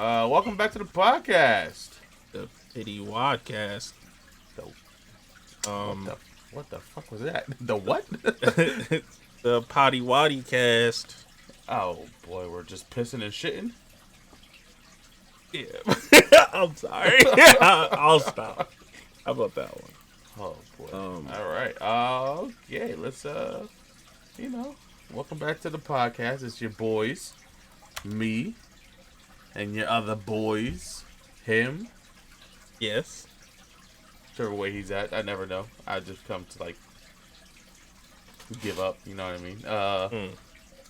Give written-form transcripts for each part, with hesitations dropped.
Welcome back to the podcast. The Pity Wadcast. The, what Um, the what the fuck was that? The what? the Potty Waddy Cast. Oh boy, we're just pissing and shitting. Yeah, I'm sorry. I'll stop. How about that one? Oh boy. All right. Okay. Let's welcome back to the podcast. It's your boys, me, and your other boys, him. Yes. Whichever way he's at, I never know. I just come to give up. You know what I mean?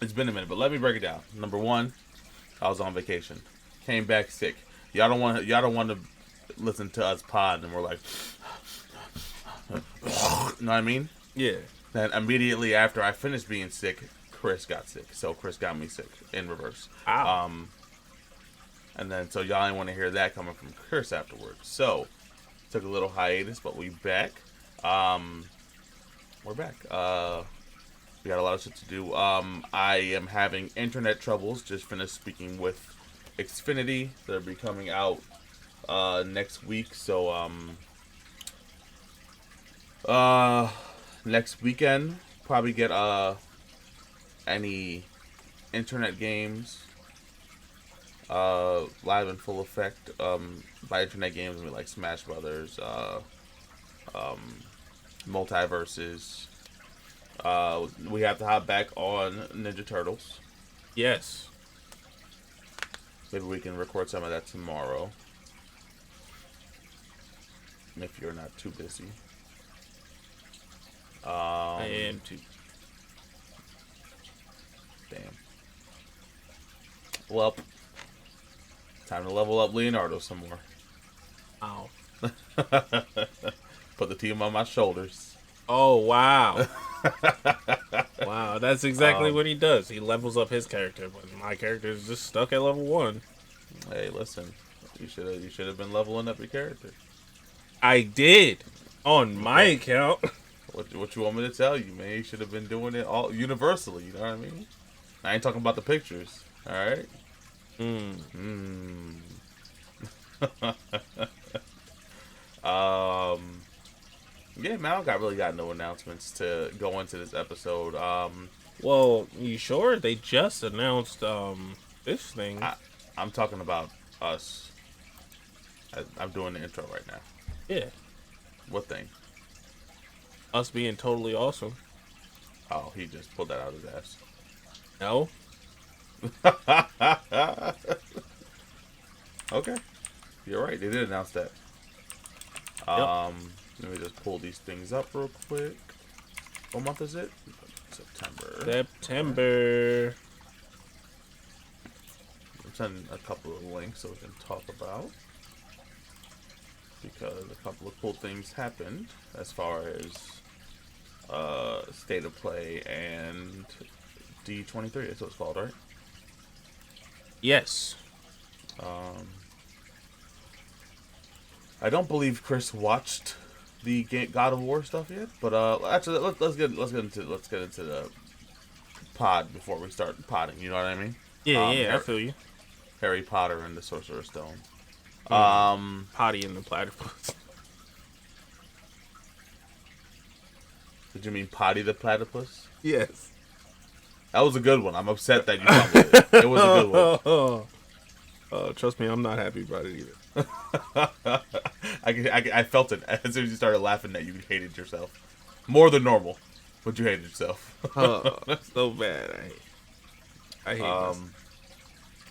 It's been a minute, but let me break it down. Number one, I was on vacation, came back sick. Y'all don't want to listen to us pod, and we're like, you know what I mean? Yeah. Then immediately after I finished being sick, Chris got sick. So Chris got me sick in reverse. Ow. And then so y'all didn't want to hear that coming from Chris afterwards. So took a little hiatus, but we back. We're back. We got a lot of shit to do. I am having internet troubles. Just finished speaking with Xfinity. They'll be coming out next week. So next weekend probably get any internet games live in full effect. By internet games, we like Smash Brothers, Multiverses. We have to hop back on Ninja Turtles. Yes. Maybe we can record some of that tomorrow, if you're not too busy. I am too. Damn. Well, time to level up Leonardo some more. Ow. Put the team on my shoulders. Oh, wow. Wow, that's exactly what he does. He levels up his character, but my character is just stuck at level 1. Hey, listen. You should have been leveling up your character. I did. On my account. What you want me to tell you, man? You should have been doing it all universally. You know what I mean? I ain't talking about the pictures. All right. Yeah, man. I really got no announcements to go into this episode. Well, you sure? They just announced this thing. I'm talking about us. I'm doing the intro right now. Yeah. What thing? Us being totally awesome. Oh, he just pulled that out of his ass. No? Okay. You're right. They did announce that. Yep. Let me just pull these things up real quick. What month is it? September. September. I'm sending a couple of links so we can talk about. Because a couple of cool things happened as far as State of Play and D23. That's what it's called, right? Yes. I don't believe Chris watched the God of War stuff yet, but actually let's get into the pod before we start podding. You know what I mean? Yeah, I feel you. Harry Potter and the Sorcerer's Stone. Potty in the platypus. Did you mean Potty the Platypus? Yes. That was a good one. I'm upset that you thought with it. It was a good one. Trust me, I'm not happy about it either. I felt it as soon as you started laughing that you hated yourself more than normal, but you hated yourself. So bad. I hate this.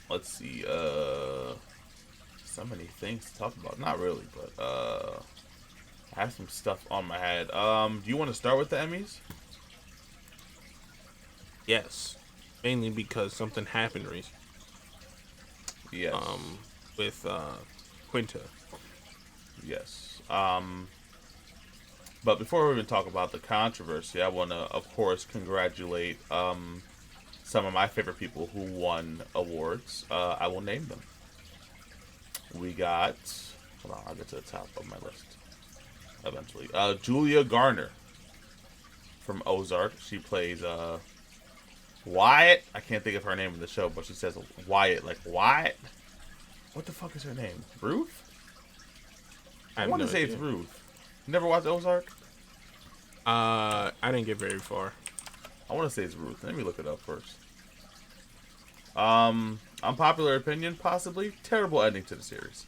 Let's see. So many things to talk about. Not really, but I have some stuff on my head. Do you want to start with the Emmys? Yes. Mainly because something happened recently. Yes. With Quinta. Yes. But before we even talk about the controversy, I want to, of course, congratulate some of my favorite people who won awards. I will name them. We got... Hold on, I'll get to the top of my list eventually. Julia Garner from Ozark. She plays Wyatt. I can't think of her name in the show, but she says Wyatt like Wyatt. What the fuck is her name? Ruth? I I have want no to say it's idea. Ruth. Never watched Ozark? I didn't get very far. I want to say it's Ruth. Let me look it up first. Unpopular opinion, possibly terrible ending to the series.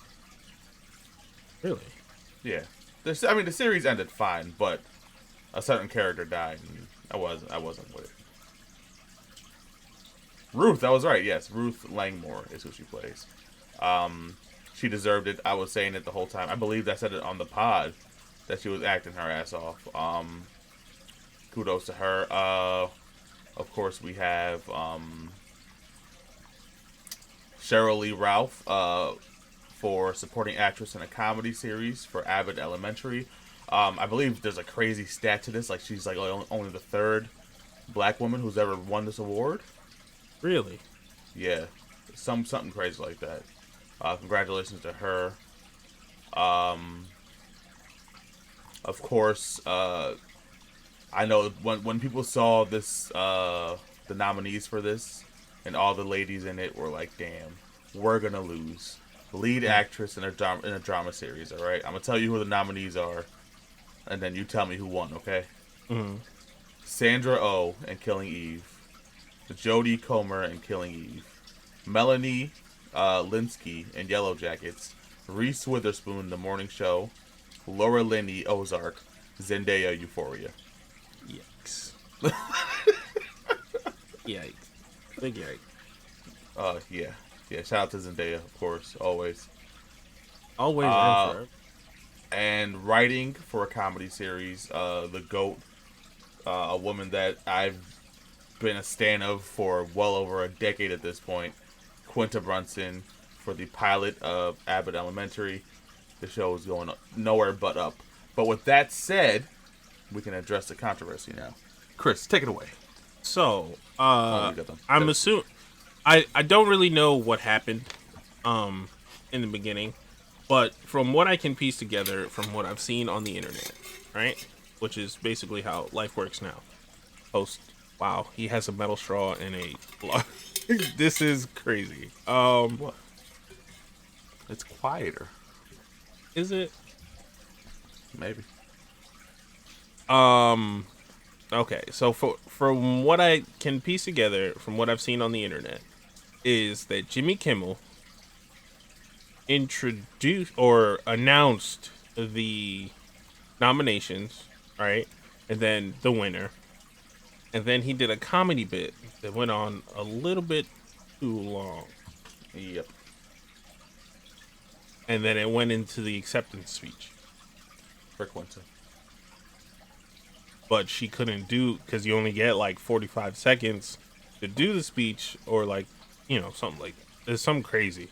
Really? Yeah, I mean the series ended fine, but a certain character died, and I wasn't with it. Ruth, I was right. Yes, Ruth Langmore is who she plays. She deserved it. I was saying it the whole time. I believe I said it on the pod that she was acting her ass off. Kudos to her. Of course, we have Cheryl Lee Ralph for supporting actress in a comedy series for Abbott Elementary. I believe there's a crazy stat to this. Like she's like only the third black woman who's ever won this award. Really? Yeah, something crazy like that. Congratulations to her. Um, of course, I know when people saw this, the nominees for this, and all the ladies in it were like, "Damn, we're gonna lose." Lead actress in a drama series. All right, I'm gonna tell you who the nominees are, and then you tell me who won. Okay? Mm-hmm. Sandra Oh in Killing Eve, Jodie Comer in Killing Eve, Melanie Linsky in Yellow Jackets, Reese Witherspoon The Morning Show, Laura Linney Ozark, Zendaya Euphoria. Yikes. Yikes. Big yikes. Yeah. Shout out to Zendaya, of course, always. Always and Uh, forever. and writing for a comedy series, the GOAT, a woman that I've been a stan of for well over a decade at this point, Quinta Brunson, for the pilot of Abbott Elementary. The show is going nowhere but up. But with that said, we can address the controversy now. Chris, take it away. So, Oh, you got them. I'm assuming I don't really know what happened in the beginning, but from what I can piece together from what I've seen on the internet, right? Which is basically how life works now. Post wow, he has a metal straw and a this is crazy. What? It's quieter. Is it? Maybe. Okay, so from what I can piece together from what I've seen on the internet is that Jimmy Kimmel introduced or announced the nominations, right? And then the winner. And then he did a comedy bit that went on a little bit too long. Yep. And then it went into the acceptance speech. For Quinta. But she couldn't do, because you only get like 45 seconds to do the speech, or like, something like, there's something crazy.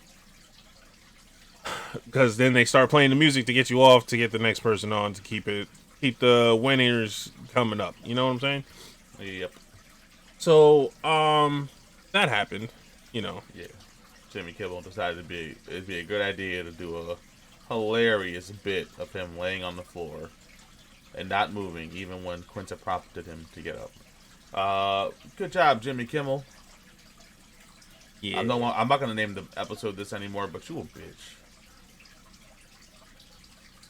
Because then they start playing the music to get you off to get the next person on to keep the winners coming up. You know what I'm saying? Yep. So, that happened, Yeah. Jimmy Kimmel decided it'd be a good idea to do a hilarious bit of him laying on the floor and not moving, even when Quinta prompted him to get up. Good job, Jimmy Kimmel. Yeah. I'm not gonna name the episode this anymore, but you a bitch.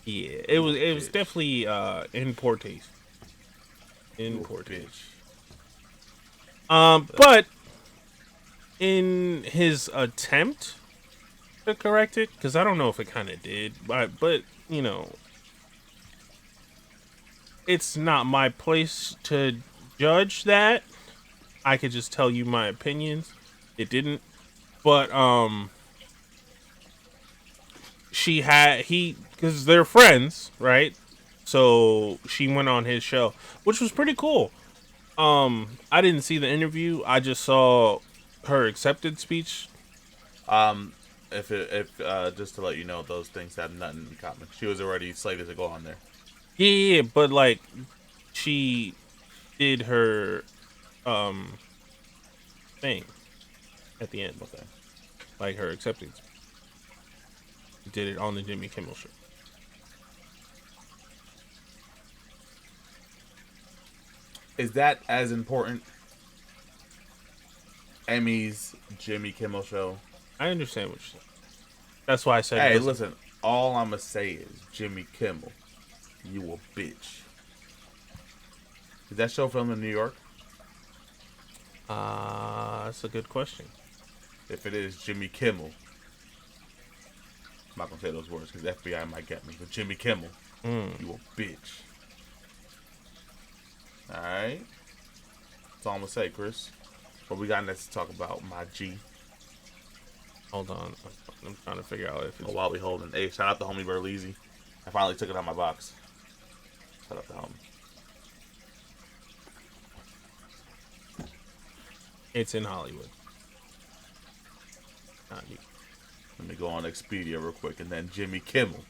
Yeah, it was definitely in poor taste. In You a poor taste. bitch. But in his attempt to correct it, because I don't know if it kind of did, but it's not my place to judge that. I could just tell you my opinions. It didn't, but because they're friends, right? So she went on his show, which was pretty cool. I didn't see the interview. I just saw her acceptance speech. If just to let you know, those things have nothing in common. She was already slated to go on there. Yeah, but like she did her thing at the end, Okay. like her acceptance. She did it on the Jimmy Kimmel show. Is that as important? Emmys, Jimmy Kimmel Show. I understand what you're saying. I understand what you're saying. I understand what you're saying. I understand what you're saying. I understand what you're saying. I understand what you're saying. I understand what you're saying. I understand what you're saying. I understand what you're saying. I understand what you're saying. I understand what you're saying. I understand what you're saying. That's why I said. Hey, listen. All I'ma say is Jimmy Kimmel, you a bitch. Is that show filmed in New York? That's a good question. If it is, Jimmy Kimmel. I'm not gonna say those words because the FBI might get me. But Jimmy Kimmel, you a bitch. All right. That's all I'm gonna say, Chris. What we got next to talk about, my G? Hold on, I'm trying to figure out if it's. Oh, while we holding, hey, shout out to homie Burleezy. I finally took it out of my box. Shout out to homie. It's in Hollywood. Not you. Let me go on Expedia real quick, and then Jimmy Kimmel.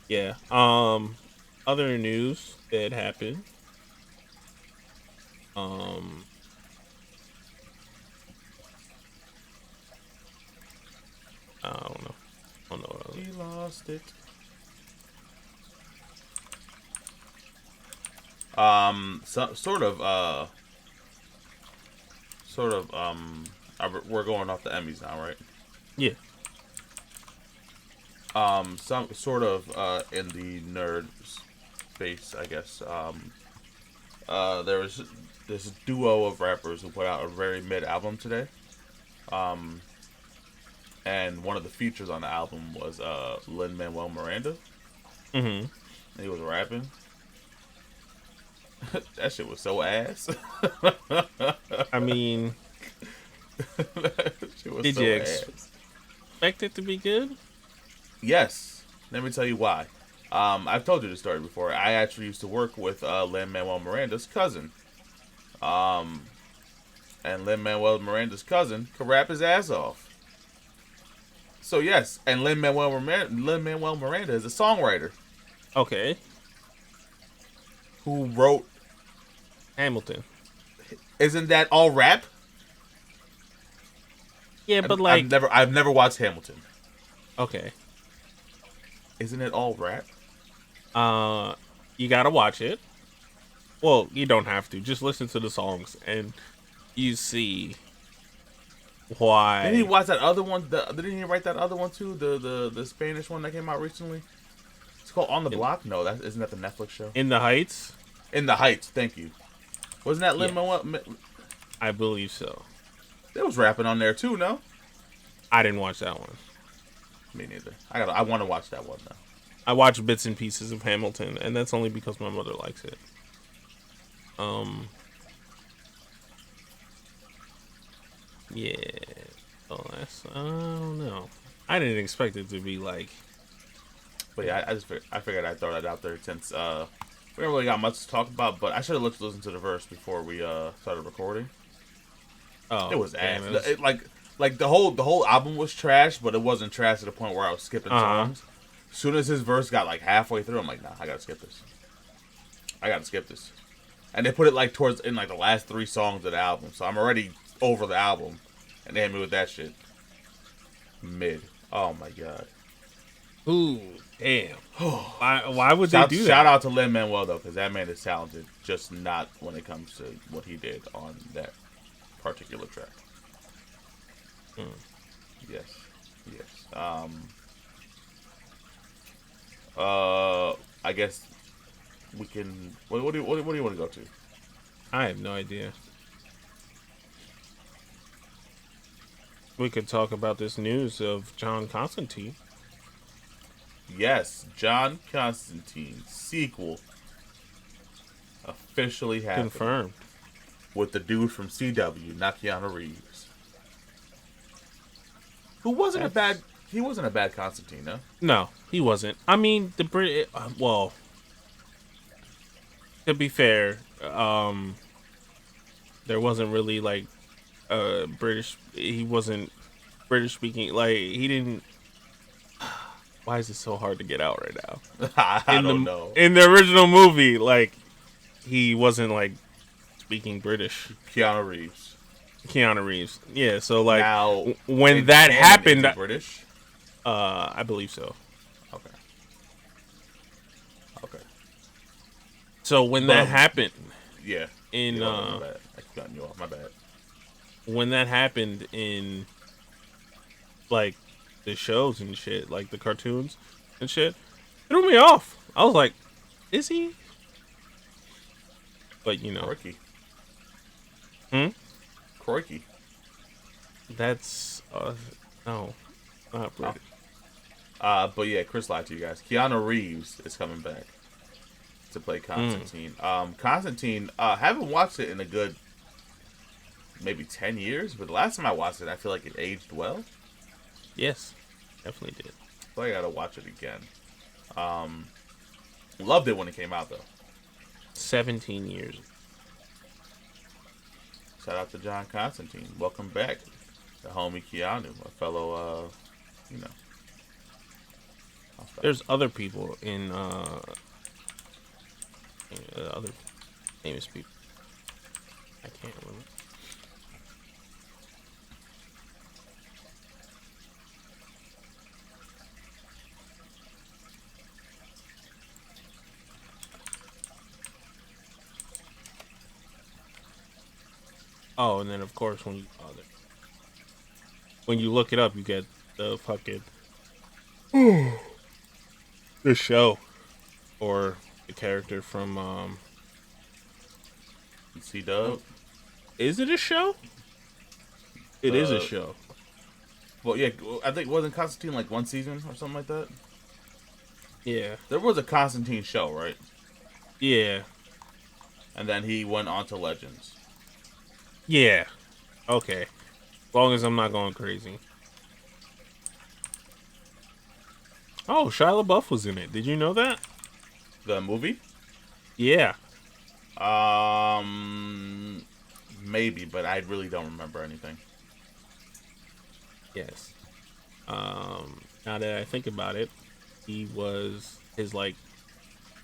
Yeah. Other news that happened. I don't know. I don't know what else. He lost it. We're going off the Emmys now, right? Yeah. Some sort of in the nerd space, I guess. There was this duo of rappers who put out a very mid album today. And one of the features on the album was Lin-Manuel Miranda. Mm-hmm. He was rapping. That shit was so ass. I mean, did you expect it to be good? Yes. Let me tell you why. I've told you this story before. I actually used to work with Lin-Manuel Miranda's cousin. And Lin-Manuel Miranda's cousin could rap his ass off. So yes, and Lin-Manuel Miranda is a songwriter. Okay. Who wrote Hamilton? Isn't that all rap? Yeah, but like I've never watched Hamilton. Okay. Isn't it all rap? You gotta watch it. Well, you don't have to. Just listen to the songs and you see why. Didn't he watch that other one? Didn't he write that other one too? The Spanish one that came out recently. It's called On the Block. No, isn't that the Netflix show? In the Heights. In the Heights. Thank you. Wasn't that Lin-Manuel? I believe so. There was rapping on there too. No, I didn't watch that one. Me neither. I want to watch that one now. I watch bits and pieces of Hamilton, and that's only because my mother likes it. Yeah. Oh, I don't know. I didn't expect it to be like. But yeah, I figured I'd throw that out there since we don't really got much to talk about. But I should have listened to the verse before we started recording. Oh, it was ass. Like the whole album was trash, but it wasn't trash to the point where I was skipping songs. As soon as his verse got like halfway through, I'm like, nah, I gotta skip this. And they put it like towards in like the last 3 songs of the album, so I'm already over the album, and they hit me with that shit. Mid. Oh my god. Ooh, damn. Why would they do that? Shout out to Lin-Manuel though, because that man is talented, just not when it comes to what he did on that particular track. Yes. I guess we can. What do you want to go to? I have no idea. We could talk about this news of John Constantine. Yes, John Constantine sequel officially happened. Confirmed. With the dude from CW, not Keanu Reeves. Who wasn't a bad. He wasn't a bad Constantine, no? No, he wasn't. I mean, well, to be fair, there wasn't really like British. He wasn't British speaking. Like he didn't. Why is it so hard to get out right now? I don't know. In the original movie, like he wasn't like speaking British. Keanu Reeves. Yeah. So like now, when that happened, British. I believe so. Okay. So when that happened, yeah. in I keep cutting you off. My bad. when that happened in like the shows and shit, like the cartoons and shit, threw me off. I was like, is he? But you know, Quirky. hmm? Quirky. That's no, not Oh. British. But yeah, Chris lied to you guys. Keanu Reeves is coming back to play Constantine. Constantine, haven't watched it in a good maybe 10 years, but the last time I watched it, I feel like it aged well. Yes, definitely did. So I gotta watch it again. Loved it when it came out though. 17 years. Shout out to John Constantine. Welcome back, the homie Keanu, a fellow, you know. There's other people in other famous people. I can't remember. Oh, and then of course when you look it up, you get the fucking the show or the character from C-Dub. Is it a show? It is a show. Well, yeah, I think wasn't Constantine like one season or something like that. Yeah. There was a Constantine show, right? Yeah. And then he went on to Legends. Yeah. Okay. As long as I'm not going crazy. Oh, Shia LaBeouf was in it. Did you know that? The movie? Yeah. Maybe, but I really don't remember anything. Yes. Now that I think about it, he was his like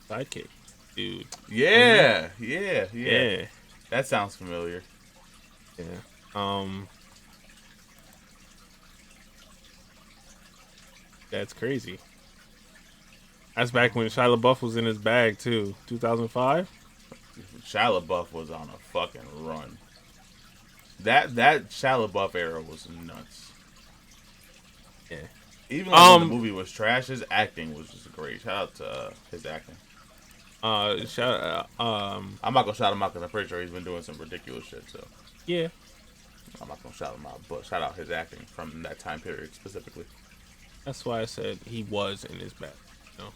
sidekick, dude. Yeah, Mm-hmm. yeah. That sounds familiar. Yeah. That's crazy. That's back when Shia LaBeouf was in his bag too. 2005. Shia LaBeouf was on a fucking run. That Shia LaBeouf era was nuts. Yeah. Even like when the movie was trash, his acting was just great. Shout out to his acting. I'm not gonna shout him out because I'm pretty sure he's been doing some ridiculous shit. So yeah, I'm not gonna shout him out, but shout out his acting from that time period specifically. that's why I said he was in his bag. You know,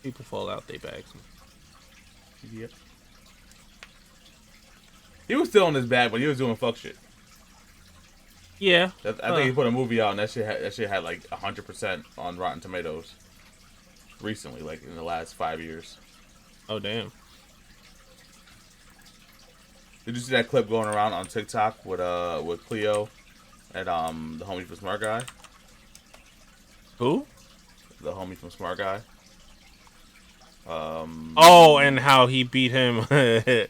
people fall out their bags. Yep. He was still in his bag, but he was doing fuck shit. Yeah, I think he put a movie out, and that shit had like 100% on Rotten Tomatoes. Recently, like in the last 5 years. Oh damn! Did you see that clip going around on TikTok with Cleo and the homie from Smart Guy? Who? The homie from Smart Guy. Oh, and how he beat him. Yeah,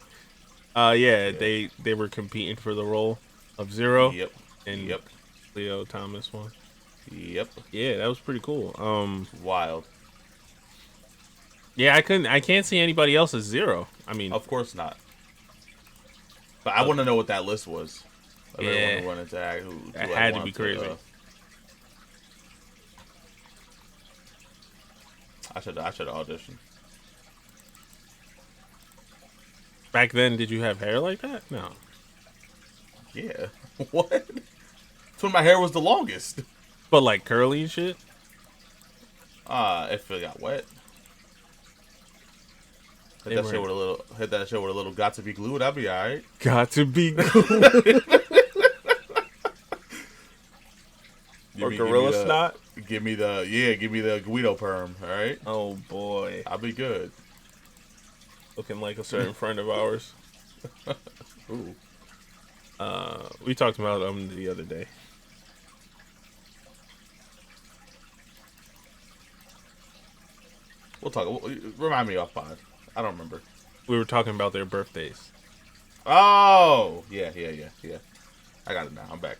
they were competing for the role of Zero. Yep. And Leo Thomas one. Yep. Yeah, that was pretty cool. Wild. Yeah, I can't see anybody else as Zero. I mean, of course not. But I want to know what that list was. Of yeah, everyone who wanted to act, who that had to be crazy. I should audition. Back then, did you have hair like that? No. Yeah. What? That's when my hair was the longest. But like curly and shit? If it got wet. Hit that shit with a little got to be glued, that'd be alright. Got to be glued. Or gorilla snot? Give me the Guido perm, alright? Oh boy. I'll be good. Looking like a certain friend of ours. Ooh. We talked about the other day. We'll talk. Remind me off pod. I don't remember. We were talking about their birthdays. Oh, yeah. I got it now. I'm back.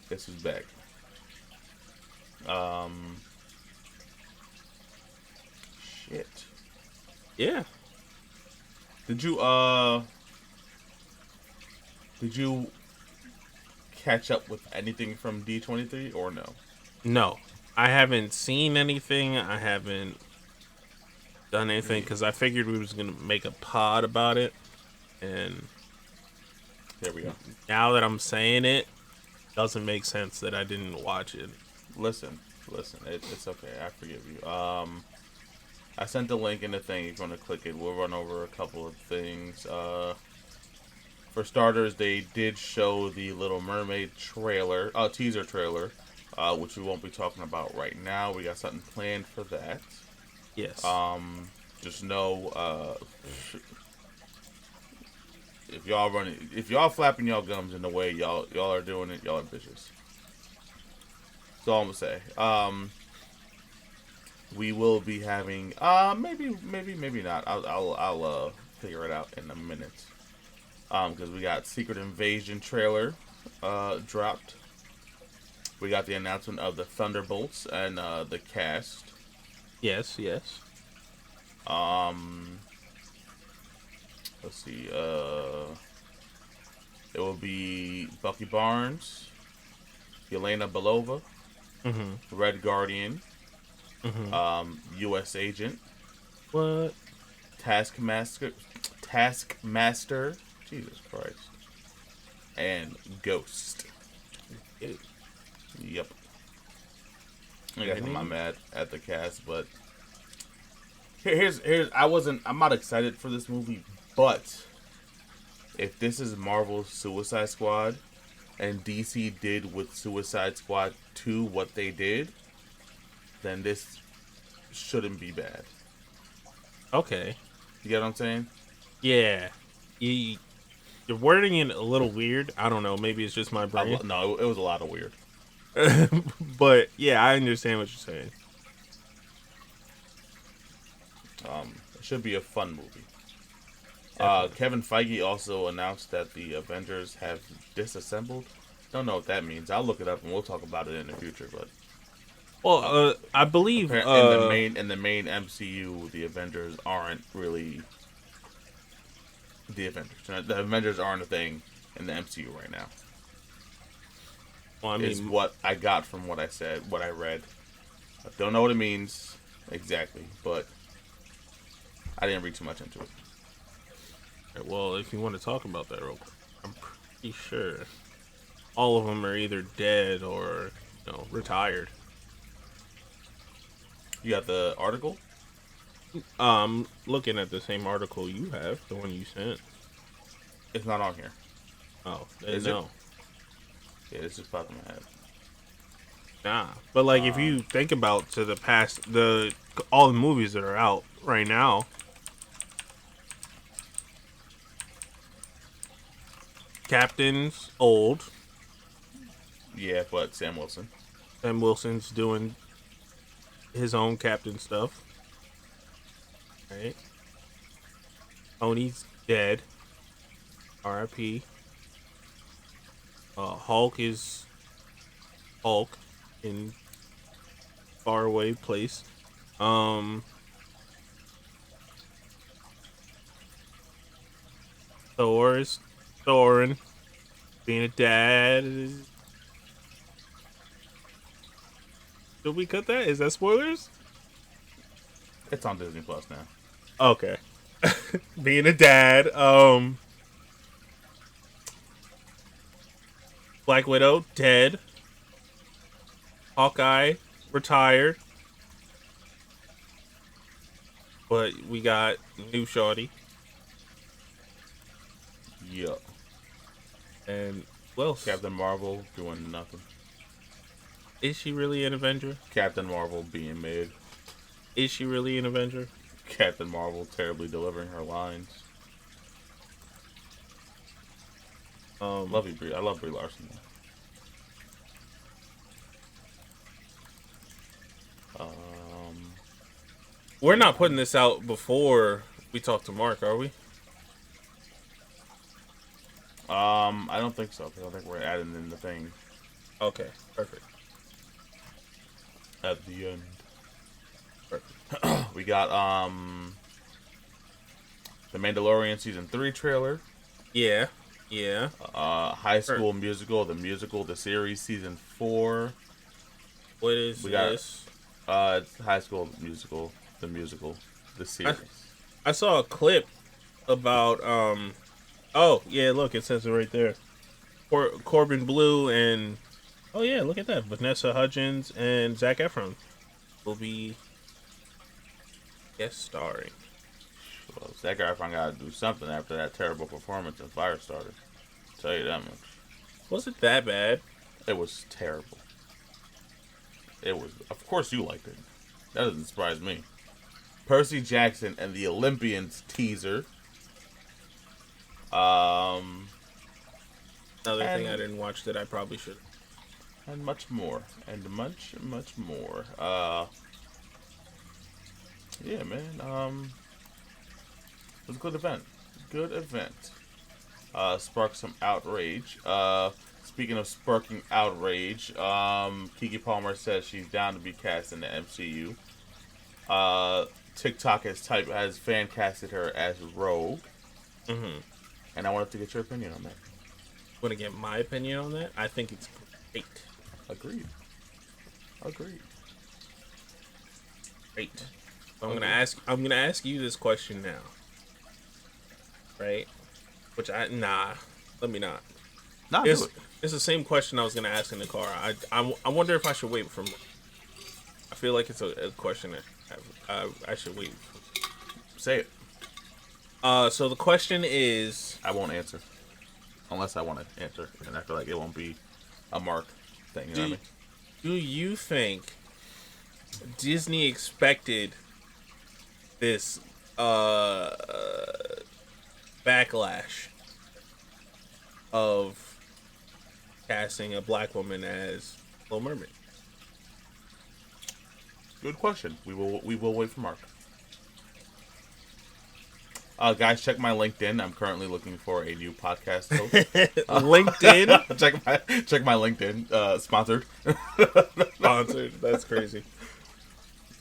Guess who's back? Shit. Yeah. Did you Did you catch up with anything from D23 or no? No, I haven't seen anything. I haven't done anything Yeah. because I figured we was gonna make a pod about it, and There we go. now that I'm saying it, doesn't make sense that I didn't watch it. Listen, it's okay. I forgive you. I sent the link in the thing. You're gonna click it. We'll run over a couple of things. For starters, they did show the Little Mermaid trailer, teaser trailer, which we won't be talking about right now. We got something planned for that. Yes. Just know, if y'all flapping y'all gums in the way y'all are doing it, y'all are bitches. That's all I'm gonna say. We will be having, maybe not. I'll figure it out in a minute. Because we got Secret Invasion trailer, dropped. We got the announcement of the Thunderbolts and the cast. Yes. Yes. Let's see. It will be Bucky Barnes, Yelena Belova, Red Guardian, U.S. Agent, What? Taskmaster, Jesus Christ, and Ghost. Yep. I guess I'm not mad at the cast, but here's I'm not excited for this movie, but if this is Marvel's Suicide Squad and DC did with Suicide Squad 2 what they did, then this shouldn't be bad. Okay. You get what I'm saying? Yeah. You're wording it a little weird. I don't know. Maybe it's just my brain. No, it was a lot of weird. But yeah, I understand what you're saying. It should be a fun movie. Kevin Feige also announced that the Avengers have disassembled. Don't know what that means. I'll look it up and we'll talk about it in the future. But well, I believe in the main MCU, the Avengers aren't really the Avengers. The Avengers aren't a thing in the MCU right now. Well, I is mean, what I got from what I said, what I read. I don't know what it means exactly, but I didn't read too much into it. well, if you want to talk about that real quick, I'm pretty sure all of them are either dead or retired. You got the article? Looking at the same article you have, the one you sent. It's not on here. Oh, Is no. it? Yeah, this just popped in my head. Nah, but like if you think about to the past, all the movies that are out right now, Captain's old, Yeah, but Sam Wilson. and Wilson's doing his own Captain stuff. Right? Tony's dead. R.I.P. Hulk is Hulk in faraway place. Thor is Thorin. Being a dad. Did we cut that? Is that spoilers? It's on Disney Plus now. Okay. Being a dad. Black Widow, dead. Hawkeye, retired. But we got new shorty. Yeah. And well, Captain Marvel doing nothing. is she really an Avenger? Captain Marvel being made. Is she really an Avenger? Captain Marvel terribly delivering her lines. Love you, Brie. I love Brie Larson. We're not putting this out before we talk to Mark, are we? I don't think so. 'Cause I think we're adding in the thing Okay, perfect. at the end. Perfect. We got the Mandalorian season 3 trailer. Yeah. Yeah. High School Musical, the series, season 4. What is We got this? it's High School Musical, the I series. I saw a clip about Oh yeah, look, it says it right there. Corbin Blue and oh yeah, look at that. Vanessa Hudgens and Zac Efron will be guest starring. Well, Zac Efron got to do something after that terrible performance in Firestarter. Tell you that much. Was it that bad? It was terrible. It was. Of course, you liked it. That doesn't surprise me. Percy Jackson and the Olympians teaser. Another And, thing I didn't watch that I probably should. and much more, and much more. Yeah, man. It was a good event. Good event. Sparked some outrage. Speaking of sparking outrage, Keke Palmer says she's down to be cast in the MCU. TikTok has fan casted her as Rogue, Mm-hmm. and I wanted to get your opinion on that. Want to get my opinion on that? I think it's great. Agreed. Great. I'm gonna ask you this question now. Right? Let me not. Nah, do it. It's the same question I was gonna ask in the car. I wonder if I should wait for. I feel like it's a question that I should wait for. Say it. So the question is, I won't answer. Unless I want to answer. And I feel like it won't be a Mark thing. You know what I mean? do you think Disney expected this backlash of casting a black woman as Little Mermaid? Good question. We will wait for Mark. Guys, check my LinkedIn. I'm currently looking for a new podcast host. LinkedIn check my LinkedIn. Sponsored. sponsored. That's crazy.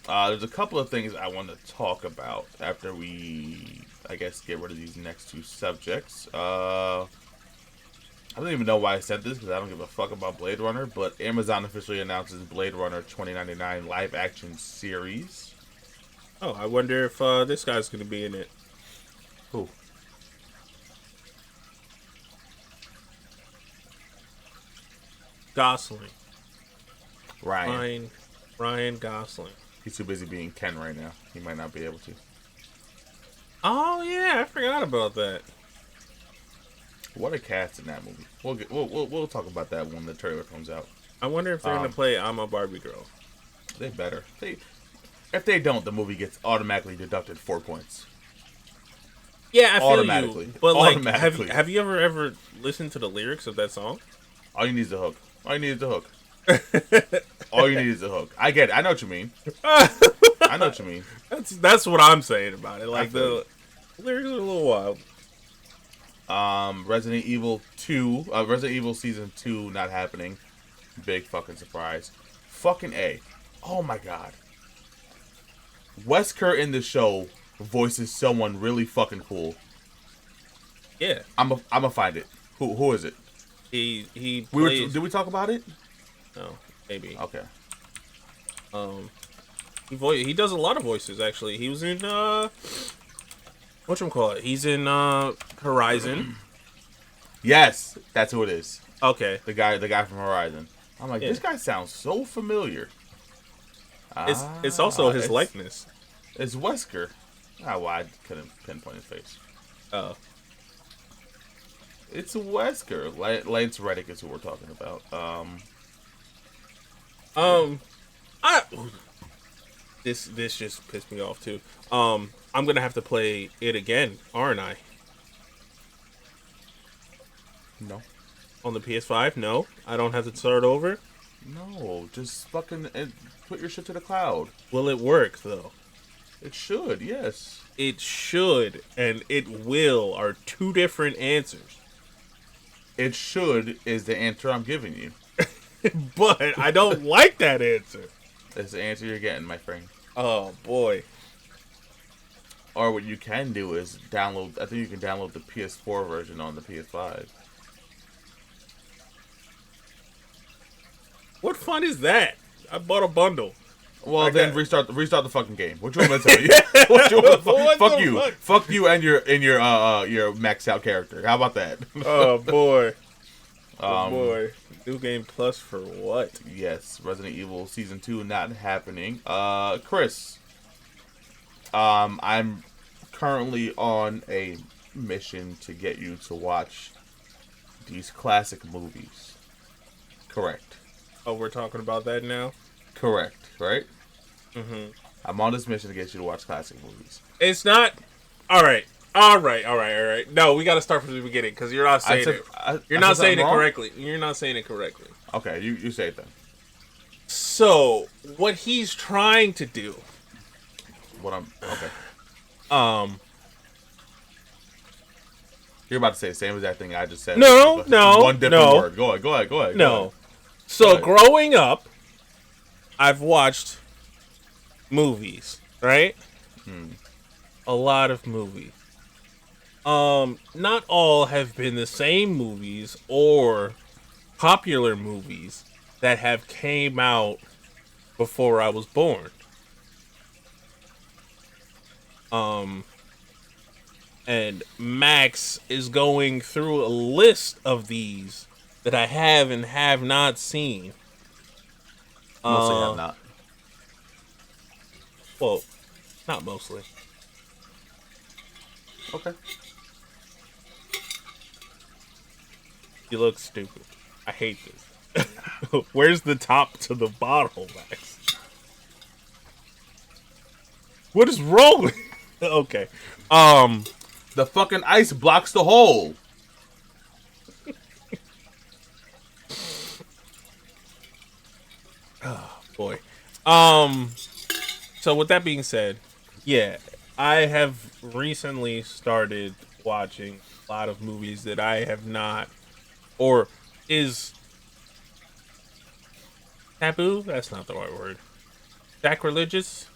There's a couple of things I want to talk about after we, I guess, get rid of these next two subjects. I don't even know why I said this because I don't give a fuck about Blade Runner, but Amazon officially announces Blade Runner 2099 live action series. Oh, I wonder if this guy's going to be in it. Who? Gosling. Ryan. Ryan Gosling. He's too busy being Ken right now. He might not be able to. Oh yeah, I forgot about that. What a cast in that movie. We'll talk about that when the trailer comes out. I wonder if they're gonna play I'm a Barbie Girl. They better. If they don't, the movie gets automatically deducted 4 points. Yeah, I feel Automatically. you. But like, Automatically. have you ever listened to the lyrics of that song? All you need is a hook. All you need is a hook. I get it. I know what you mean. I know what you mean. That's what I'm saying about it. Like the lyrics are a little wild. Resident Evil 2, Resident Evil Season 2 not happening. Big fucking surprise. Fucking A. Oh my god. Wesker in the show voices someone really fucking cool. Yeah. I'ma find it. Who is it? He Did we talk about it? No, maybe. Okay. He does a lot of voices actually. He was in whatchamacallit? He's in Horizon. Yes, that's who it is. Okay. The guy from Horizon. I'm like, Yeah. this guy sounds so familiar. It's also his likeness. It's Wesker. Well, I couldn't pinpoint his face. Oh. It's Wesker. Lance Reddick is who we're talking about. This just pissed me off too. I'm gonna have to play it again, aren't I? No. On the PS5? No, I don't have to start over. No, just fucking put your shit to the cloud. Will it work though? It should, yes. It should and it will are two different answers. It should is the answer I'm giving you. But I don't like that answer. That's the answer you're getting, my friend. Oh boy. Or what you can do is download. I think you can download the PS4 version on the PS5. What fun is that? I bought a bundle. Well, then restart the fucking game. What you want me to tell you? What you want fuck you. Fuck you and your maxed out character. How about that? Oh boy. Oh boy. New Game Plus for what? Yes, Resident Evil Season 2 not happening. Chris. I'm currently on a mission to get you to watch these classic movies. Correct. Oh, we're talking about that now? Correct, right? Mm-hmm. I'm on this mission to get you to watch classic movies. It's not... All right. No, we got to start from the beginning because you're not saying it. You're not saying it correctly. You're not saying it correctly. Okay, you say it then. So, what he's trying to do... Okay. You're about to say the same exact thing I just said. No. One different word. Go ahead. No. So, growing up, I've watched movies, right? A lot of movies. Not all have been the same movies or popular movies that have came out before I was born. And Max is going through a list of these that I have and have not seen. Mostly have not. Well, not mostly. Okay. You look stupid. I hate this. Where's the top to the bottle, Max? What is wrong with... Okay. The fucking ice blocks the hole. Oh, boy. So with that being said, yeah, I have recently started watching a lot of movies that I have not, or is taboo? That's not the right word. Sacrilegious?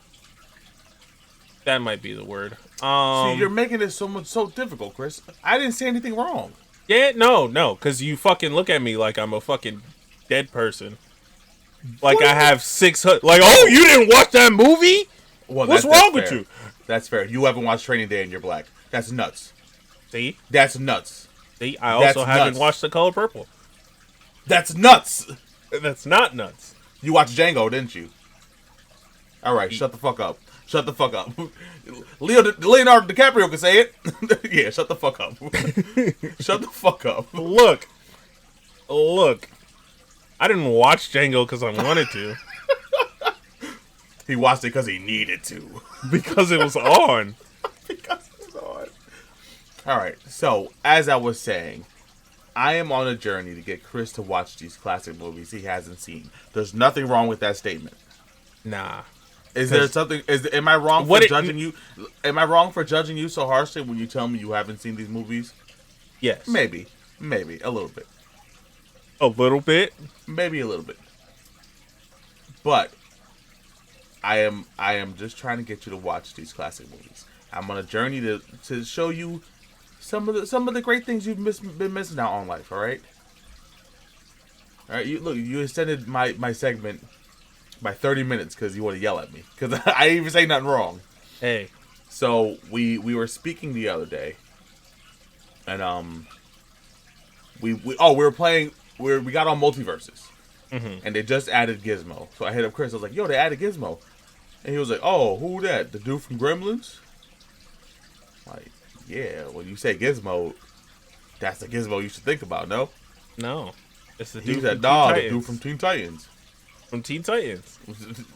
That might be the word. See, you're making it so difficult, Chris. I didn't say anything wrong. Yeah, no, because you fucking look at me like I'm a fucking dead person. Like I have 600. Like, oh, you didn't watch that movie? Well, what's wrong with you? That's fair. You haven't watched Training Day and you're black. That's nuts. See? That's nuts. See, I also haven't watched The Color Purple. That's nuts. That's not nuts. You watched Django, didn't you? All right, shut the fuck up. Shut the fuck up. Leonardo DiCaprio can say it. Yeah, shut the fuck up. Shut the fuck up. Look. I didn't watch Django because I wanted to. He watched it because he needed to. Because it was on. Because it was on. Alright, so, as I was saying, I am on a journey to get Chris to watch these classic movies he hasn't seen. There's nothing wrong with that statement. Nah. Is there something? Am I wrong for judging you? Am I wrong for judging you so harshly when you tell me you haven't seen these movies? Yes. Maybe a little bit. A little bit? Maybe a little bit. But I am just trying to get you to watch these classic movies. I'm on a journey to show you some of the great things you've been missing out on life. All right. You extended my segment by 30 minutes because you want to yell at me because I didn't even say nothing wrong. Hey. So we were speaking the other day, and we were playing. We got on Multiverses, and they just added Gizmo. So I hit up Chris. I was like, "Yo, they added Gizmo," and he was like, "Oh, who that? The dude from Gremlins?" Like, yeah. When you say Gizmo, that's the Gizmo you should think about. No, it's the dude. He said, "Nah, the dude from Teen Titans." From Teen Titans.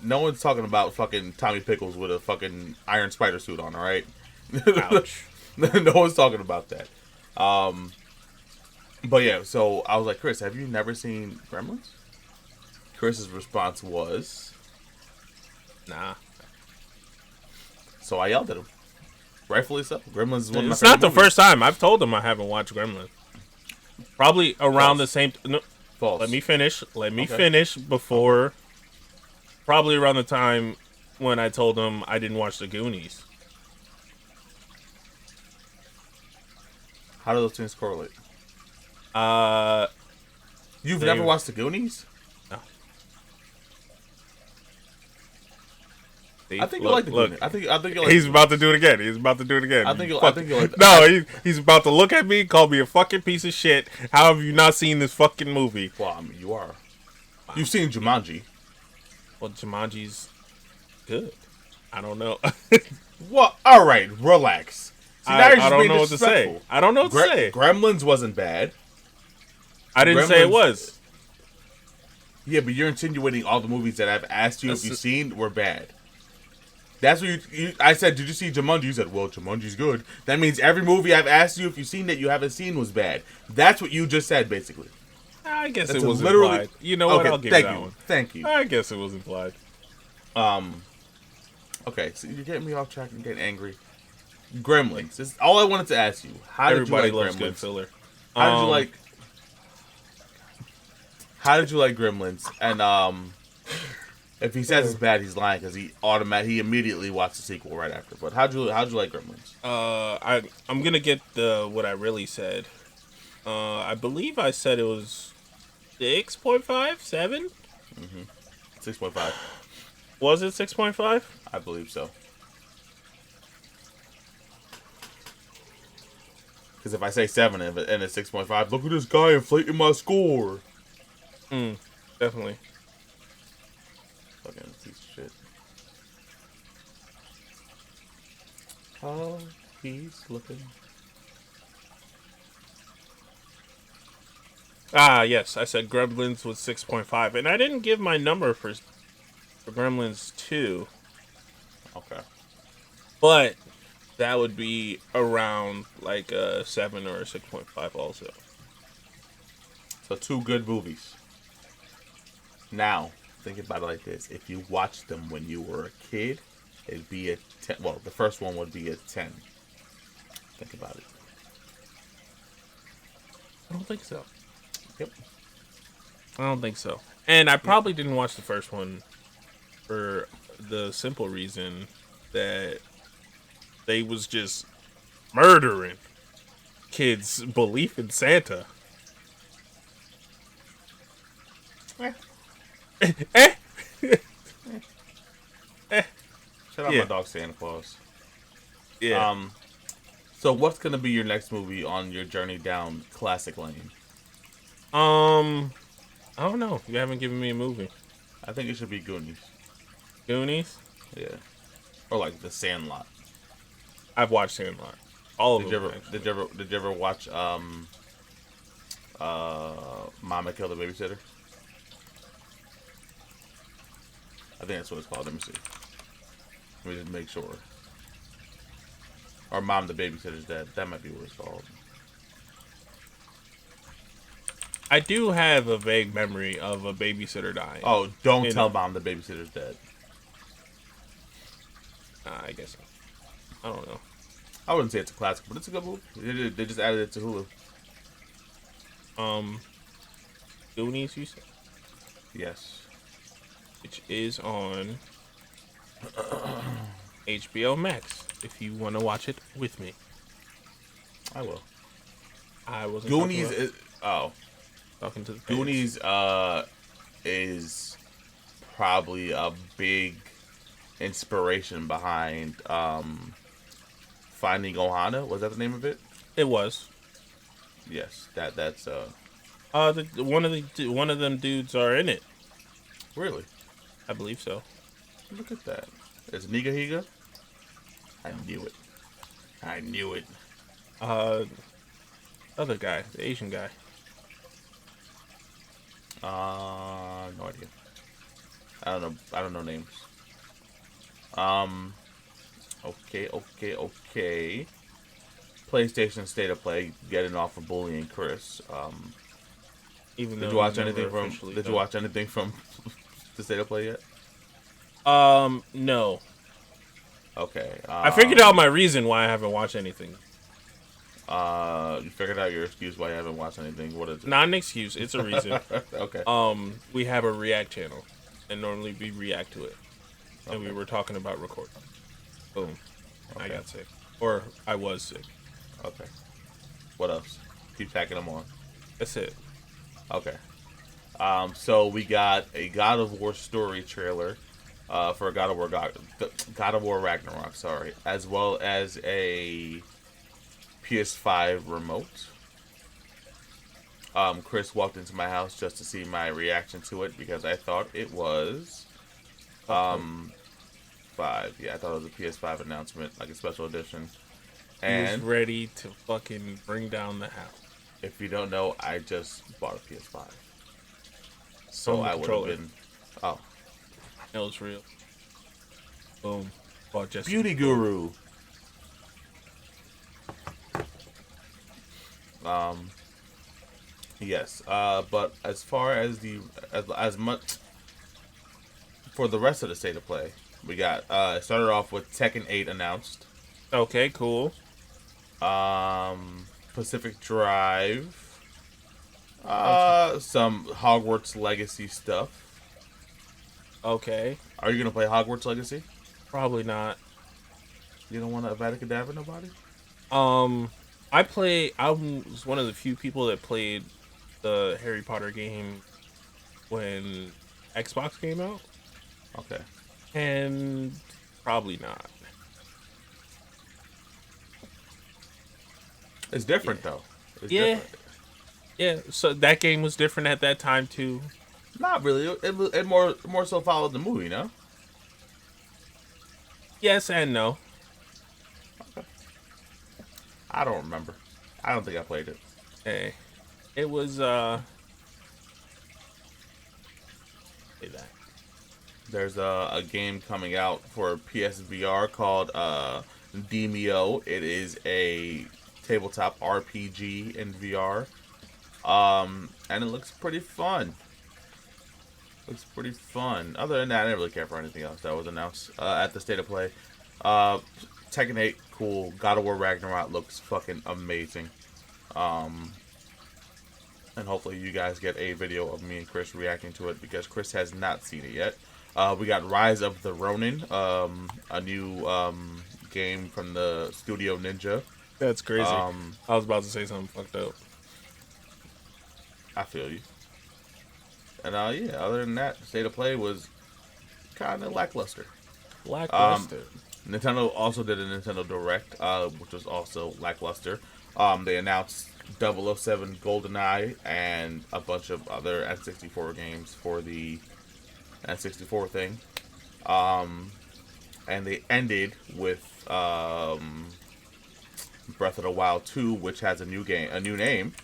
No one's talking about fucking Tommy Pickles with a fucking Iron Spider suit on, all right? Ouch. No one's talking about that. But yeah, so I was like, Chris, have you never seen Gremlins? Chris's response was, nah. So I yelled at him. Rightfully so. Gremlins is one of my It's not the movies. first time. I've told him I haven't watched Gremlins. Probably around the same... No, False. Let me finish before... Probably around the time when I told him I didn't watch The Goonies. How do those things correlate? Uh, You've they, never watched The Goonies? no. I think you like The Goonies. I think you like. He's about to do it again. He's about to do it again. I think you like. No, he's about to look at me, call me a fucking piece of shit. How have you not seen this fucking movie? Well, I mean, you are. Wow. You've seen Jumanji. Well, Jumanji's good. I don't know. Well, all right, relax. See, I don't know what to say. I don't know what to say. Gremlins wasn't bad. I didn't say it was. Yeah, but you're insinuating all the movies that I've asked you if you've seen were bad. That's what I said, did you see Jumanji? You said, well, Jumanji's good. That means every movie I've asked you if you've seen that you haven't seen was bad. That's what you just said, basically. I guess it was literally implied. You know what? I'll give you that one. Thank you. I guess it was implied. Okay, so you're getting me off track and getting angry. Gremlins. This is all I wanted to ask you. How did you like loves Gremlins? Good filler. How did you like Gremlins? And if he says it's bad, he's lying because he immediately watched the sequel right after. But how'd you like Gremlins? I'm gonna get what I really said. I believe I said it was 6.5, 7. 6.5. Was it 6.5? I believe so. Because if I say 7 and it's 6.5, look at this guy inflating my score. Definitely. Fucking piece of shit. Oh, he's looking. Yes, I said Gremlins was 6.5, and I didn't give my number for Gremlins 2. Okay. But that would be around like a 7 or a 6.5 also. So 2 good movies. Now, think about it like this. If you watched them when you were a kid, it'd be a 10. Well, the first one would be a 10. Think about it. I don't think so. Yep. I don't think so. And I probably didn't watch the first one for the simple reason that they was just murdering kids' belief in Santa. Shout out my dog Santa Claus. Yeah. So what's gonna be your next movie on your journey down classic lane? I don't know. You haven't given me a movie. I think it should be Goonies. Goonies? Yeah. Or like The Sandlot. I've watched Sandlot. All of them. Did you ever watch Mama Killed the Babysitter? I think that's what it's called. Let me see. Let me just make sure. Or Mom the Babysitter's Dead. That might be what it's called. I do have a vague memory of a babysitter dying. Oh, don't tell Mom the Babysitter's Dead. I guess so. I don't know. I wouldn't say it's a classic, but it's a good movie. They just added it to Hulu. Goonies, you said? Yes. Which is on HBO Max, if you want to watch it with me. I will. I wasn't Goonies talking is... Oh. Talking to the Goonies is probably a big inspiration behind Finding Ohana. Was that the name of it? It was. Yes, that's one of them dudes are in it. Really? I believe so. Look at that. It's Niga Higa. I knew it. I knew it. Other guy, the Asian guy. No idea. I don't know names. Okay. PlayStation State of Play getting off of bullying Chris. Did you watch anything from the State of Play yet? No. Okay. I figured out my reason why I haven't watched anything. You figured out your excuse why you haven't watched anything. What is it? Not an excuse. It's a reason. Okay. We have a React channel, and normally we react to it. Okay. And we were talking about recording. Boom. Okay. I got sick. Or I was sick. Okay. What else? Keep tacking them on. That's it. Okay. So we got a God of War story trailer for God of War Ragnarok, sorry, as well as a PS5 remote. Chris walked into my house just to see my reaction to it because I thought it was 5. Yeah, I thought it was a PS5 announcement, like a special edition. He was And ready to fucking bring down the house. if you don't know, I just bought a PS5. So From the I would have controller. been. Oh. That was real. Boom. Bought just Beauty Guru. Yes. But as far as as much for the rest of the state of play, we got it started off with Tekken 8 announced. Okay, cool. Pacific Drive. Some Hogwarts Legacy stuff. Okay. Are you gonna play Hogwarts Legacy? Probably not. You don't want to Avada nobody? I was one of the few people that played the Harry Potter game when Xbox came out, Okay. and probably not. It's different though. It's Yeah. different. Yeah, so that game was different at that time too. Not really. It more so followed the movie, no? Yes and no. I don't remember. I don't think I played it. Hey, it was say that. There's a game coming out for PSVR called Demio. It is a tabletop RPG in VR. And it looks pretty fun. Other than that, I didn't really care for anything else that was announced at the State of Play. Tekken 8, cool. God of War Ragnarok looks fucking amazing. And hopefully you guys get a video of me and Chris reacting to it because Chris has not seen it yet. We got Rise of the Ronin, a new game from the Studio Ninja. That's crazy. I was about to say something fucked up. I feel you. And yeah, other than that, the State of Play was kind of lackluster. Lackluster. Nintendo also did a Nintendo Direct, which was also lackluster. They announced 007 GoldenEye and a bunch of other N64 games for the N64 thing. And they ended with Breath of the Wild 2, which has a new name.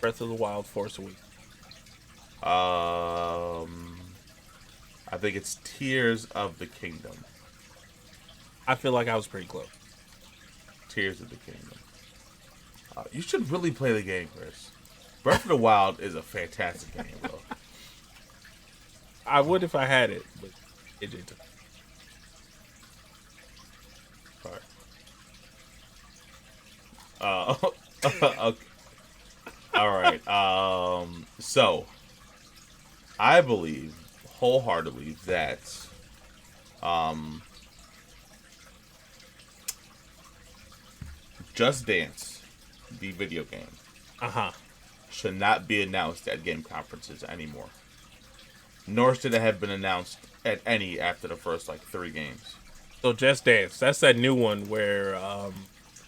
Breath of the Wild, Force Awakens. I think it's Tears of the Kingdom. I feel like I was pretty close. Tears of the Kingdom. You should really play the game, Chris. Breath of the Wild is a fantastic game, bro. I would if I had it, but it didn't. Okay. All right. So I believe wholeheartedly that Just Dance, the video game, should not be announced at game conferences anymore. Nor should it have been announced at any after the first 3 games. So Just Dance, that's that new one where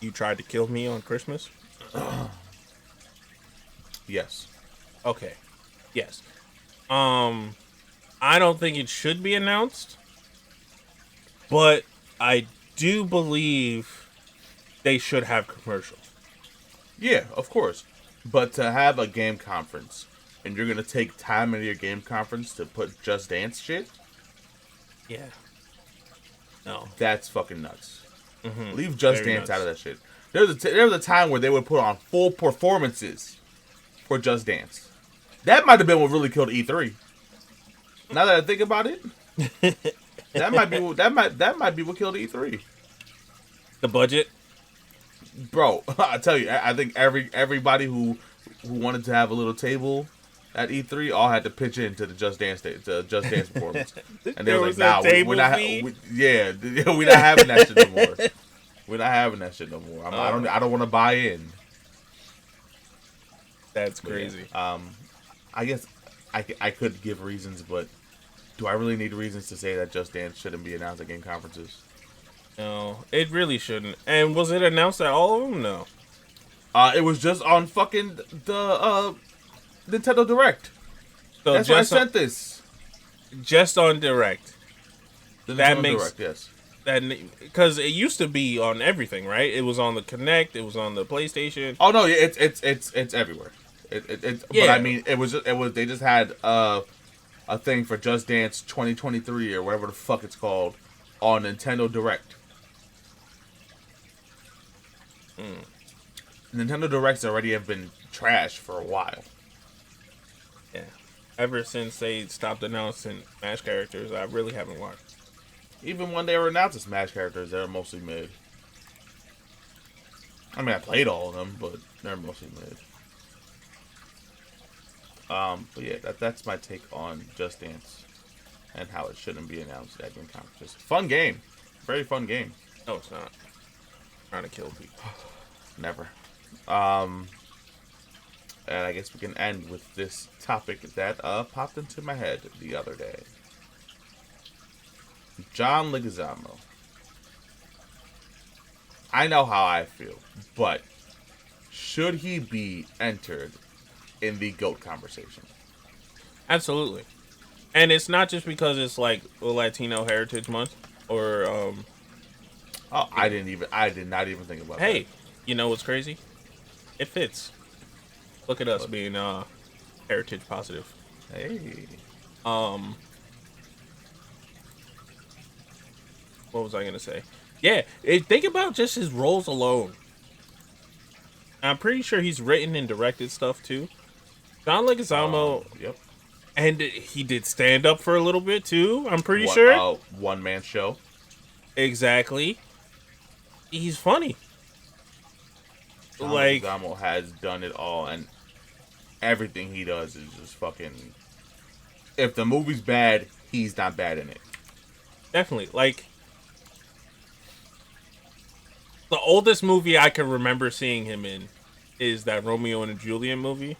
you tried to kill me on Christmas? Yes. Okay. Yes. I don't think it should be announced, but I do believe they should have commercials. Yeah, of course. But to have a game conference and you're going to take time into your game conference to put Just Dance shit? Yeah. No. That's fucking nuts. Mm-hmm. Leave Just Very Dance nuts. out of that shit. There was a time where they would put on full performances for Just Dance. That might have been what really killed E3. Now that I think about it, that might be what killed E3. The budget? Bro, I tell you, I think everybody who wanted to have a little table at E3 all had to pitch in to the Just Dance performance, and they There were was like, a "Nah, table we're not. fee? We're not having that shit anymore." We're not having that shit no more. I don't want to buy in. That's But yeah, crazy. I guess I could give reasons, but do I really need reasons to say that Just Dance shouldn't be announced at game conferences? No, it really shouldn't. And was it announced at all of them? No. It was just on fucking the Nintendo Direct. So That's why I sent this. just on Direct. The That Nintendo makes Direct, yes. that because it used to be on everything, right? It was on the Kinect. It was on the PlayStation. Oh no, it's everywhere. But I Yeah. mean, it was they just had a thing for Just Dance 2023 or whatever the fuck it's called on Nintendo Direct. Nintendo Directs already have been trash for a while. Yeah. Ever since they stopped announcing Smash characters, I really haven't watched. Even when they were announcing Smash characters, they were mostly mid. I mean, I played all of them, but they're mostly mid. But yeah, that's my take on Just Dance and how it shouldn't be announced at game conferences. Fun game, very fun game. No, it's not. Trying to kill people. Never. And I guess we can end with this topic that popped into my head the other day. John Leguizamo. I know how I feel, but should he be entered in the GOAT conversation? Absolutely. And it's not just because it's like Latino Heritage Month or Oh, I did not even think about that. hey, you know what's crazy? It fits. Look at us being heritage positive. Hey. What was I gonna say? Yeah, think about just his roles alone. I'm pretty sure he's written and directed stuff too. John Leguizamo, Yep. and he did stand up for a little bit too. I'm pretty sure. One man show. Exactly. He's funny. John Like, Leguizamo has done it all, and everything he does is just fucking. If the movie's bad, he's not bad in it. definitely. Like, the oldest movie I can remember seeing him in is that Romeo and Juliet movie.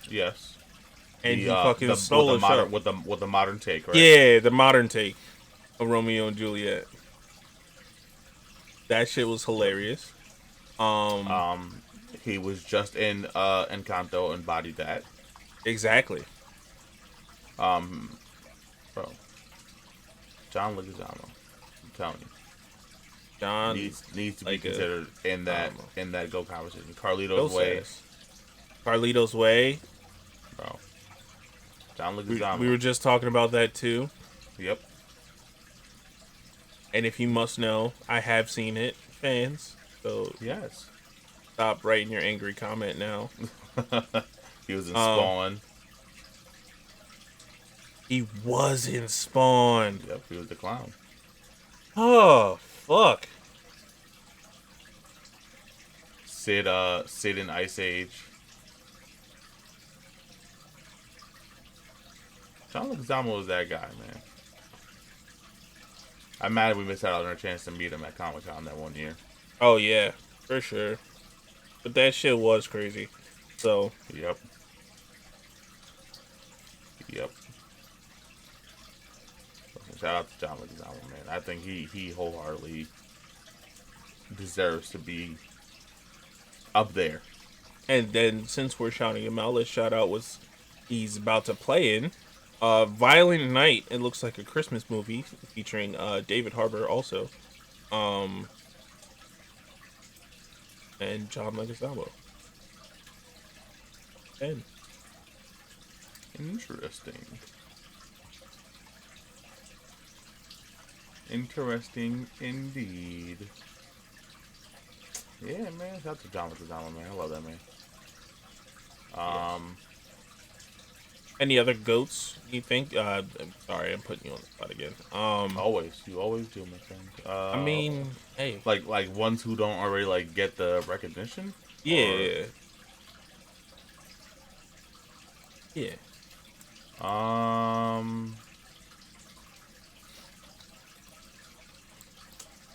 Yes. And he fucking stole a show. with the modern take, right? Yeah, the modern take of Romeo and Juliet. That shit was hilarious. He was just in Encanto and bodied that. Exactly. Bro. John Leguizamo. I'm telling you. John Needs to be like considered in that GO conversation. Carlito's Ghost Way. ass. Carlito's Way. Bro. John Leguizamo. We were just talking about that too. Yep. And if you must know, I have seen it, fans. So Yes. stop writing your angry comment now. He was in Spawn. He was in Spawn. Yep, he was the clown. Oh, fuck. Sid in Ice Age. John Leguizamo was that guy, man. I'm mad we missed out on our chance to meet him at Comic-Con that one year. Oh, yeah, for sure. But that shit was crazy. So, Yep. Shout out to John Leguizamo, man. I think he wholeheartedly deserves to be up there. and then since we're shouting him out, let's shout out what he's about to play in. Violent Night. It looks like a Christmas movie featuring David Harbour also. And John Leguizamo. And Interesting indeed. Yeah, man. Shout out to John Leguizamo, man. I love that man. any other goats you think? I'm sorry, I'm putting you on the spot again. You always do, my friend. I mean, hey, like ones who don't already like get the recognition. yeah, yeah.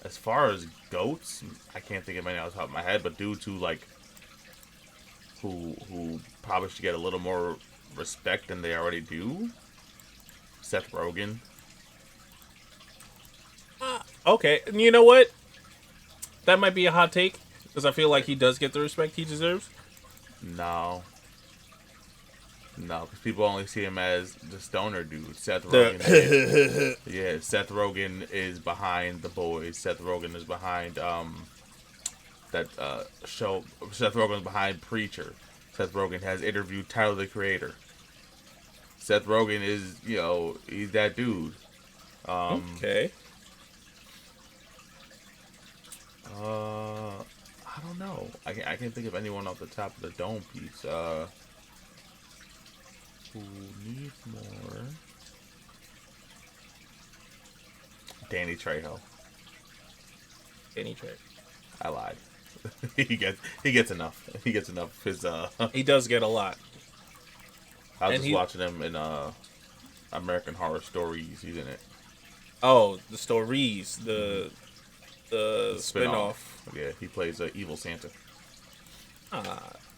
As far as goats, I can't think of any off the top of my head, but dudes who like who probably should get a little more respect than they already do. Seth Rogen. Okay, and you know what? That might be a hot take because I feel like he does get the respect he deserves. No. No, because people only see him as the stoner dude. Seth Rogen. Yeah, Seth Rogen is behind The Boys. Seth Rogen is behind that show. Seth Rogen is behind Preacher. Seth Rogen has interviewed Tyler the Creator. Seth Rogen is, he's that dude. Okay. I don't know. I can't think of anyone off the top of the dome piece. Who needs more? Danny Trejo. Danny Trejo. I lied. he gets enough. He gets enough. He does get a lot. I was just watching him in American Horror Stories. He's in it. Oh, the stories, the spinoff. Yeah, he plays Evil Santa.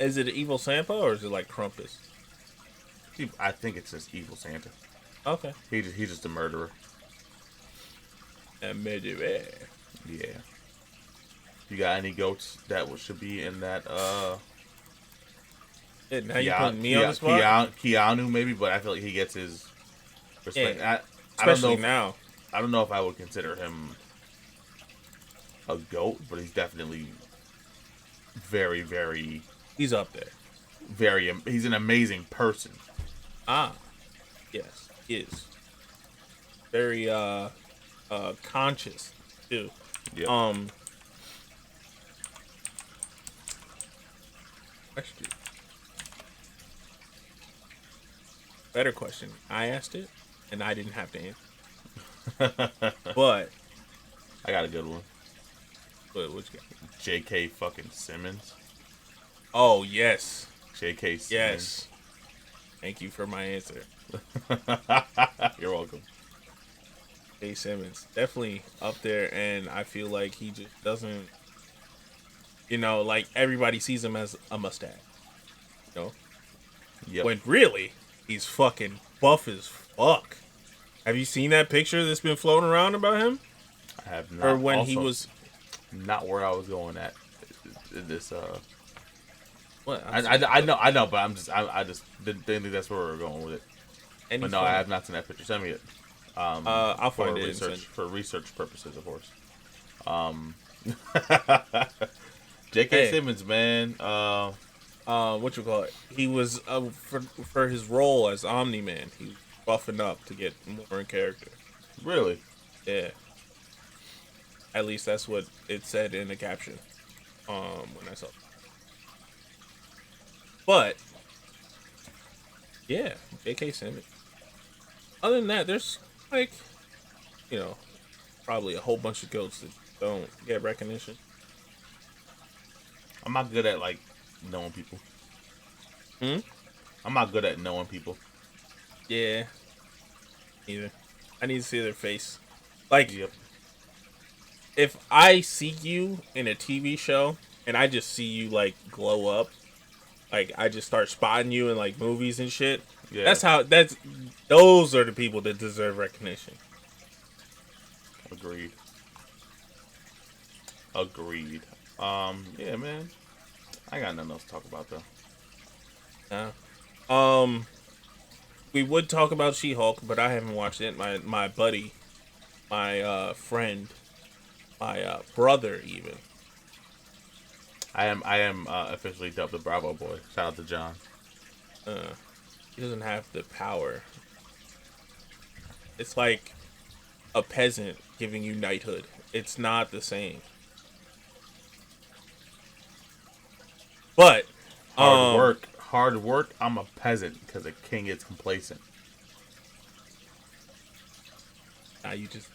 Is it an Evil Santa or is it like Krampus? I think it's just Evil Santa. Okay. He's just a murderer. A murderer. Yeah. You got any goats that should be in that? Now you putting me on the spot. Keanu maybe, but I feel like he gets his respect. Yeah. I don't know now. I don't know if I would consider him a goat, but he's definitely very, very. He's up there. He's an amazing person. Yes, he is. Very conscious too. Yep. Question. Better question. I asked it, and I didn't have to answer. But I got a good one. What you got? J.K. fucking Simmons. Oh yes. J.K. Simmons. Yes. Thank you for my answer. You're welcome. J. Simmons, definitely up there, and I feel like he just doesn't. Like everybody sees him as a mustache. Yep. When really he's fucking buff as fuck. Have you seen that picture that's been floating around about him? I have not. Or when also, he was not where I was going at this. What? I know, but I just didn't think that's where we were going with it. But no, I have not seen that picture. Send me it. I'll find it. For research purposes, of course. J.K. Simmons, man. What you call it? He was for his role as Omni-Man. He was buffing up to get more in character. Really? Yeah. At least that's what it said in the caption. When I saw it. But yeah, J.K. Simmons. Other than that, there's probably a whole bunch of goats that don't get recognition. I'm not good at knowing people. I'm not good at knowing people. Yeah. Either. I need to see their face. Yep. If I see you in a TV show and I just see you glow up, I just start spotting you in movies and shit. Yeah. Those are the people that deserve recognition. Agreed. Yeah, man. I got nothing else to talk about though. We would talk about She-Hulk, but I haven't watched it. My buddy, my friend, my brother even. I am officially dubbed the Bravo Boy. Shout out to John. He doesn't have the power. It's like a peasant giving you knighthood. It's not the same. But hard work. I'm a peasant because a king gets complacent. Nah, you just.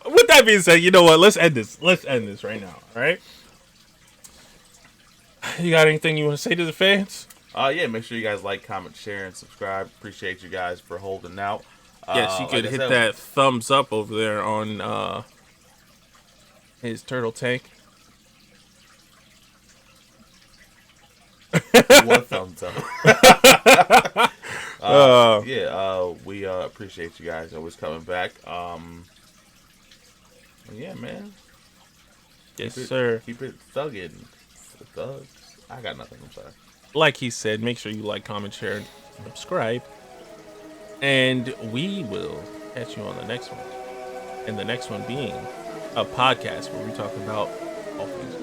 With that being said, you know what? Let's end this. Let's end this right now. All right. You got anything you want to say to the fans? Yeah. Make sure you guys like, comment, share, and subscribe. Appreciate you guys for holding out. Yes, you could Like I hit said, that thumbs up over there on his turtle tank. one thumbs up. Uh, We appreciate you guys always coming back. Yeah, man. yes, Keep it, sir. keep it thugging. Thugs. I got nothing. I'm sorry. Like he said, make sure you like, comment, share, and subscribe. And we will catch you on the next one. And the next one being a podcast where we talk about all things